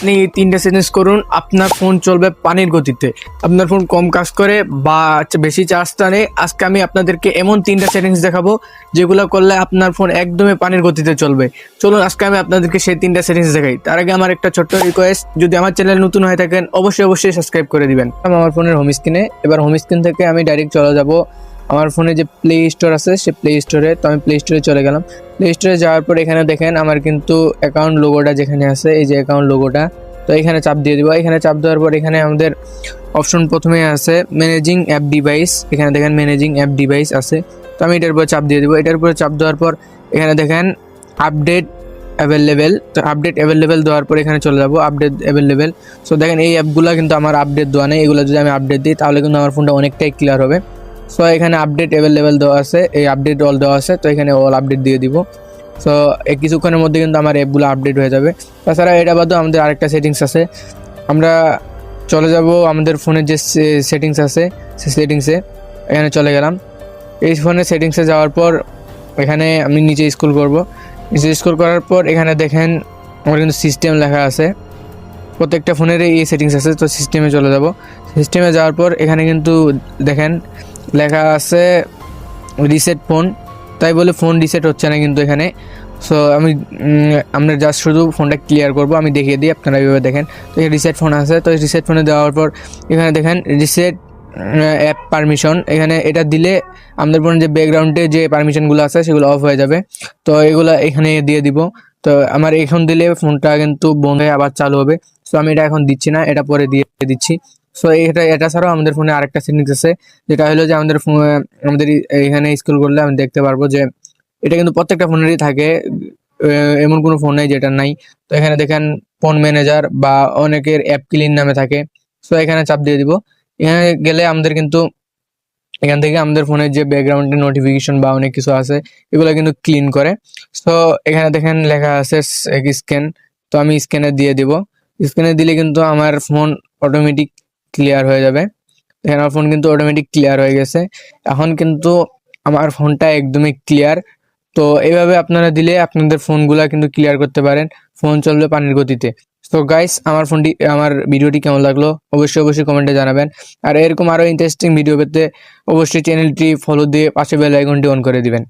আপনি এই 3টা সেটিংস করুন, আপনার ফোন চলবে পানির গতিতে। আপনার ফোন কম কাজ করে বা বেশি চার্জ টানে। আজকে আমি আপনাদেরকে এমন 3টা সেটিংস দেখাবো যেগুলো করলে আপনার ফোন একদমই পানির গতিতে চলবে। চলুন আজকে আমি আপনাদেরকে সেই 3টা সেটিংস দেখাই। তার আগে আমার একটা ছোট্ট রিকোয়েস্ট, যদি আমার চ্যানেল নতুন হয়ে থাকেন অবশ্যই সাবস্ক্রাইব করে দিবেন। আমার ফোনের হোম স্ক্রিনে, এবার হোম স্ক্রিন থেকে আমি ডাইরেক্ট চলে যাব আমার ফোনে যে প্লে স্টোর আছে সে প্লে স্টোরে। তো আমি প্লে স্টোরে চলে গেলাম। প্লে স্টোরে যাওয়ার পর এখানে দেখেন আমার কিন্তু অ্যাকাউন্ট লোগোটা যেখানে আছে, এই যে অ্যাকাউন্ট লোগোটা, তো এখানে চাপ দিয়ে দিব। এখানে চাপ দেওয়ার পর এখানে আমাদের অপশন প্রথমে আছে ম্যানেজিং অ্যাপ ডিভাইস। এখানে দেখেন ম্যানেজিং অ্যাপ ডিভাইস আছে, তো আমি এটার উপর চাপ দিয়ে দিব। এটার উপরে চাপ দেওয়ার পর এখানে দেখেন আপডেট অ্যাভেলেবেল, তো আপডেট অ্যাভেলেবেল দেওয়ার পর এখানে চলে যাব আপডেট অ্যাভেলেবেল। সো দেখেন এই অ্যাপগুলো কিন্তু আমার আপডেট দেওয়া নেই, এগুলো যদি আমি আপডেট দিই তাহলে কিন্তু আমার ফোনটা অনেকটাই ক্লিয়ার হবে। সো এখানে আপডেট অ্যাভেলেবেল দেওয়া আছে, এই আপডেট অল দেওয়া আছে, তো এখানে অল আপডেট দিয়ে দিব। সো এই কিছুক্ষণের মধ্যে কিন্তু আমার অ্যাপগুলো আপডেট হয়ে যাবে। তাছাড়া এটা বাদেও আমাদের আরেকটা সেটিংস আছে, আমরা চলে যাব আমাদের ফোনের যে সেটিংস আছে সেই সেটিংসে। এখানে চলে গেলাম। এই ফোনের সেটিংসে যাওয়ার পর এখানে আমি নিচে স্ক্রল করব। নিচে স্ক্রল করার পর এখানে দেখেন আমার কিন্তু সিস্টেম লেখা আছে, প্রত্যেকটা ফোনেরই এই সেটিংস আছে। তো সিস্টেমে চলে যাব। সিস্টেমে যাওয়ার পর এখানে কিন্তু দেখেন লেখা আছে রিসেট ফোন, তাই বলে ফোন রিসেট হচ্ছে না কিন্তু এখানে। সো আমরা জাস্ট শুধু ফোনটা ক্লিয়ার করব, আমি দেখিয়ে দিই, আপনারা এইভাবে দেখেন। তো এই রিসেট ফোন আছে, তো রিসেট ফোনে দেওয়ার পর এখানে দেখেন রিসেট অ্যাপ পারমিশন, এখানে এটা দিলে আমাদের ফোনে যে ব্যাকগ্রাউন্ডে যে পারমিশনগুলো আছে সেগুলো অফ হয়ে যাবে। তো এগুলো এখানে দিয়ে দিব। তো আমার এখন দিলে ফোনটা কিন্তু বন্ধ হয়ে আবার চালু হবে। সো আমি এটা এখন দিচ্ছি না, এটা পরে দিয়ে দিচ্ছি। সো এটা ছাড়াও আমাদের ফোনে আরেকটা সেটিংস আছে, যেটা হলো যে আমাদের এখানে স্ক্রল করলে আমি দেখতে পারবো যে এটা কিন্তু প্রত্যেকটা ফোনেরই থাকে, এমন কোনো ফোন নেই যেটা নাই। তো এখানে দেখেন ফোন ম্যানেজার বা অনেকের অ্যাপ ক্লিন নামে থাকে। সো এখানে চাপ দিয়ে দিব। এখানে গেলে আমাদের কিন্তু এখান থেকে আমাদের ফোনের যে ব্যাকগ্রাউন্ডে নোটিফিকেশন বা অনেক কিছু আছে এগুলো কিন্তু ক্লিন করে। সো এখানে দেখেন লেখা আছে স্ক্যান, তো আমি স্ক্যানে দিয়ে দিব। স্ক্যানে দিলে কিন্তু আমার ফোন অটোমেটিক ক্লিয়ার হয়ে যাবে। দেখেন আমার ফোন কিন্তু অটোমেটিক ক্লিয়ার হয়ে গেছে, এখন কিন্তু আমার ফোনটা একদমই ক্লিয়ার। তো এইভাবে আপনারা দিলে আপনাদের ফোনগুলা কিন্তু ক্লিয়ার করতে পারেন, ফোন চলবে পানির গতিতে। তো গাইস আমার ভিডিওটি কেমন লাগলো অবশ্যই কমেন্টে জানাবেন। আর এরকম আরো ইন্টারেস্টিং ভিডিও পেতে অবশ্যই চ্যানেলটি ফলো দিয়ে পাশে বেল আইকনটি অন করে দিবেন।